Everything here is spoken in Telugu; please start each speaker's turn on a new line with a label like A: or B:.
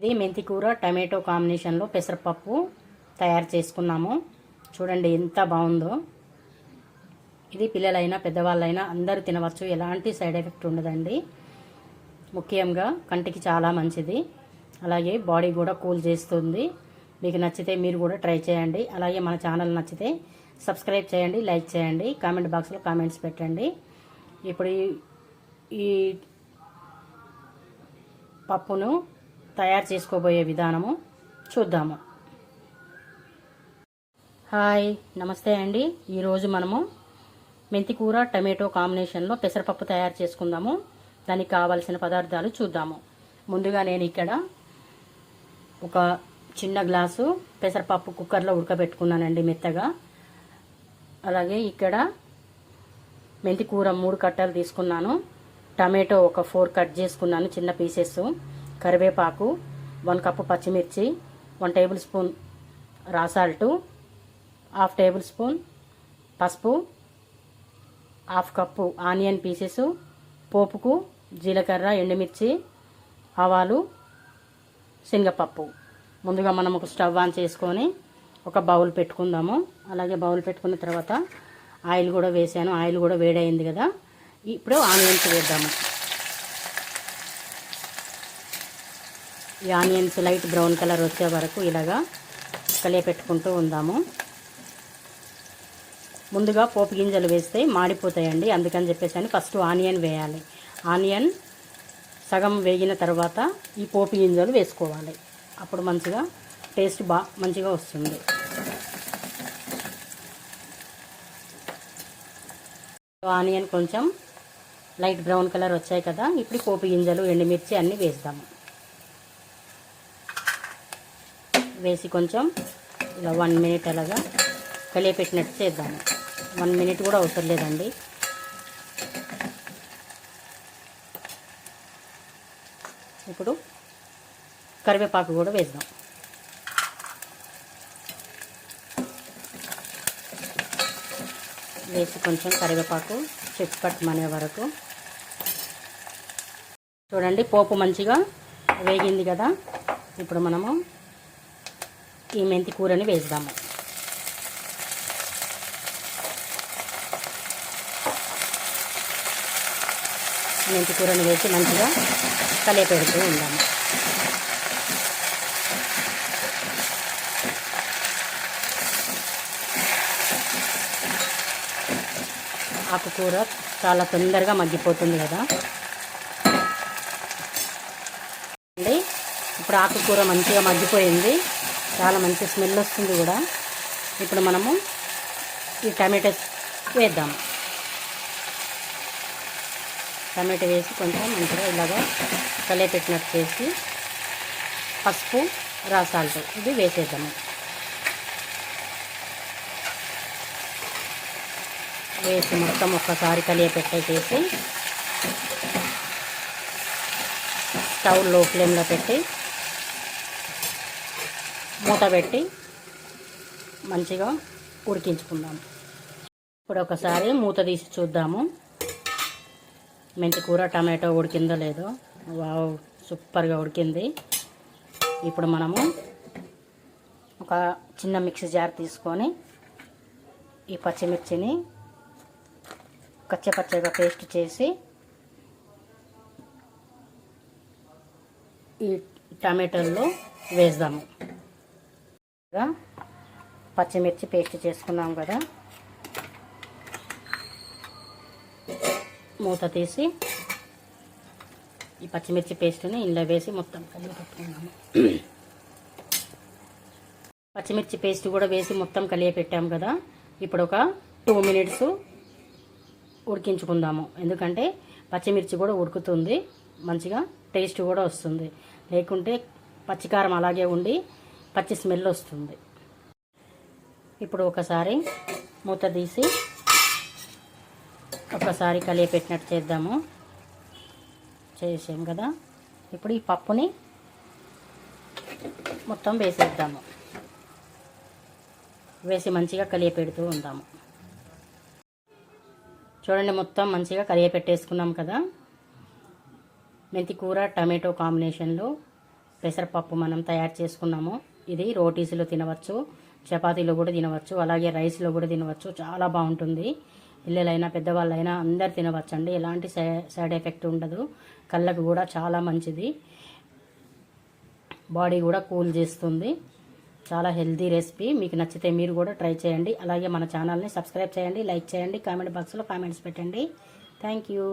A: ఇది మెంతి కూర టమాటో కాంబినేషన్లో పెసరపప్పు తయారు చేసుకున్నాము. చూడండి ఎంత బాగుందో. ఇది పిల్లలైనా పెద్దవాళ్ళైనా అందరూ తినవచ్చు. ఎలాంటి సైడ్ ఎఫెక్ట్ ఉండదండి. ముఖ్యంగా కంటికి చాలా మంచిది. అలాగే బాడీ కూడా కూల్ చేస్తుంది. మీకు నచ్చితే మీరు కూడా ట్రై చేయండి. అలాగే మన ఛానల్ నచ్చితే సబ్స్క్రైబ్ చేయండి, లైక్ చేయండి, కామెంట్ బాక్స్లో కామెంట్స్ పెట్టండి. ఇప్పుడు ఈ పప్పును తయారు చేసుకోబోయే విధానము చూద్దాము. హాయ్, నమస్తే అండి. ఈరోజు మనము మెంతి కూర టమాటో కాంబినేషన్లో పెసరపప్పు తయారు చేసుకుందాము. దానికి కావాల్సిన పదార్థాలు చూద్దాము. ముందుగా నేను ఇక్కడ ఒక చిన్న గ్లాసు పెసరపప్పు కుక్కర్లో ఉడకబెట్టుకున్నానండి మెత్తగా. అలాగే ఇక్కడ మెంతి కూర 3 కట్టలు తీసుకున్నాను. టమాటో ఒక 4 కట్ చేసుకున్నాను చిన్న పీసెస్. కరివేపాకు, 1 కప్పు పచ్చిమిర్చి, 1 టేబుల్ స్పూన్ రా సాల్టు, 1/2 టేబుల్ స్పూన్ పసుపు, 1/2 కప్పు ఆనియన్ పీసెస్, పోపుకు జీలకర్ర, ఎండుమిర్చి, ఆవాలు, శనగపప్పు. ముందుగా మనం ఒక స్టవ్ ఆన్ చేసుకొని ఒక బౌల్ పెట్టుకుందాము. అలాగే బౌల్ పెట్టుకున్న తర్వాత ఆయిల్ కూడా వేసాను. ఆయిల్ కూడా వేడైంది కదా. ఇప్పుడు ఆనియన్స్ వేద్దాము. ఈ ఆనియన్స్ లైట్ బ్రౌన్ కలర్ వచ్చే వరకు ఇలాగా కలియపెట్టుకుంటూ ఉందాము. ముందుగా పోపు గింజలు వేస్తే మాడిపోతాయండి. అందుకని చెప్పేసి ఫస్ట్ ఆనియన్ వేయాలి. ఆనియన్ సగం వేగిన తర్వాత ఈ పోపు గింజలు వేసుకోవాలి. అప్పుడు మంచిగా టేస్ట్ మంచిగా వస్తుంది. ఆనియన్ కొంచెం లైట్ బ్రౌన్ కలర్ వచ్చాయి కదా. ఇప్పుడు పోపు గింజలు, ఎండుమిర్చి అన్నీ వేద్దాము. వేసి కొంచెం ఇలా 1 మినిట్ అలాగా కలియపెట్టినట్టు చేద్దాము. 1 మినిట్ కూడా అవసరం లేదండి. ఇప్పుడు కరివేపాకు కూడా వేద్దాం. వేసి కొంచెం కరివేపాకు చిట్పట్టమనే వరకు చూడండి. పోపు మంచిగా వేగింది కదా. ఇప్పుడు మనము ఈ మెంతి కూరని వేద్దాము. మెంతి కూరని వేసి మంచిగా కలియపెడుతూ ఉందాము. ఆకుకూర చాలా తొందరగా మగ్గిపోతుంది కదా అండి. ఇప్పుడు ఆకుకూర మంచిగా మగ్గిపోయింది. చాలా మంచి స్మెల్ వస్తుంది కూడా. ఇప్పుడు మనము ఈ టమాటోస్ వేద్దాము. టమాటో వేసి కొంచెం మంచిగా ఇలాగా కలియపెట్టినట్టు చేసి పసుపు, రా సాల్ట్ ఇది వేసేద్దాము. వేసి మొత్తం ఒక్కసారి కలియపెట్టేసి స్టవ్ లో ఫ్లేమ్లో పెట్టి మూత పెట్టి మంచిగా ఉడికించుకుందాం. ఇప్పుడు ఒకసారి మూత తీసి చూద్దాము. మెంతి కూర టమాటో ఉడికిందో లేదో. వావ్, సూపర్గా ఉడికింది. ఇప్పుడు మనము ఒక చిన్న మిక్సీ జార్ తీసుకొని ఈ పచ్చిమిర్చిని కచ్చపచ్చగా పేస్ట్ చేసి ఈ టమాటోల్లో వేద్దాము. పచ్చిమిర్చి పేస్ట్ చేసుకున్నాం కదా. మూత తీసి ఈ పచ్చిమిర్చి పేస్ట్ని ఇందులో వేసి మొత్తం కలిపి పెట్టుకున్నాము. పచ్చిమిర్చి పేస్ట్ కూడా వేసి మొత్తం కలిపి పెట్టాము కదా. ఇప్పుడు ఒక 2 మినిట్స్ ఉడికించుకుందాము. ఎందుకంటే పచ్చిమిర్చి కూడా ఉడుకుతుంది, మంచిగా టేస్ట్ కూడా వస్తుంది. లేకుంటే పచ్చికారం అలాగే ఉండి పచ్చి స్మెల్ వస్తుంది. ఇప్పుడు ఒకసారి మూత తీసి ఒకసారి కలియపెట్టినట్టు చేద్దాము. చేసాం కదా. ఇప్పుడు ఈ పప్పుని మొత్తం వేసేద్దాము. వేసి మంచిగా కలియపెడుతూ ఉందాము. చూడండి, మొత్తం మంచిగా కలియపెట్టేసుకున్నాం కదా. మెంతి కూర టమాటో కాంబినేషన్లో పెసరపప్పు మనం తయారు చేసుకున్నాము. ఇది రోటీస్లో తినవచ్చు, చపాతీలో కూడా తినవచ్చు, అలాగే రైస్లో కూడా తినవచ్చు. చాలా బాగుంటుంది. పిల్లలైనా పెద్దవాళ్ళైనా అందరు తినవచ్చండి. ఎలాంటి సైడ్ ఎఫెక్ట్ ఉండదు. కళ్ళకు కూడా చాలా మంచిది. బాడీ కూడా కూల్ చేస్తుంది. చాలా హెల్తీ రెసిపీ. మీకు నచ్చితే మీరు కూడా ట్రై చేయండి. అలాగే మన ఛానల్ని సబ్స్క్రైబ్ చేయండి, లైక్ చేయండి, కామెంట్ బాక్స్లో కామెంట్స్ పెట్టండి. Thank you.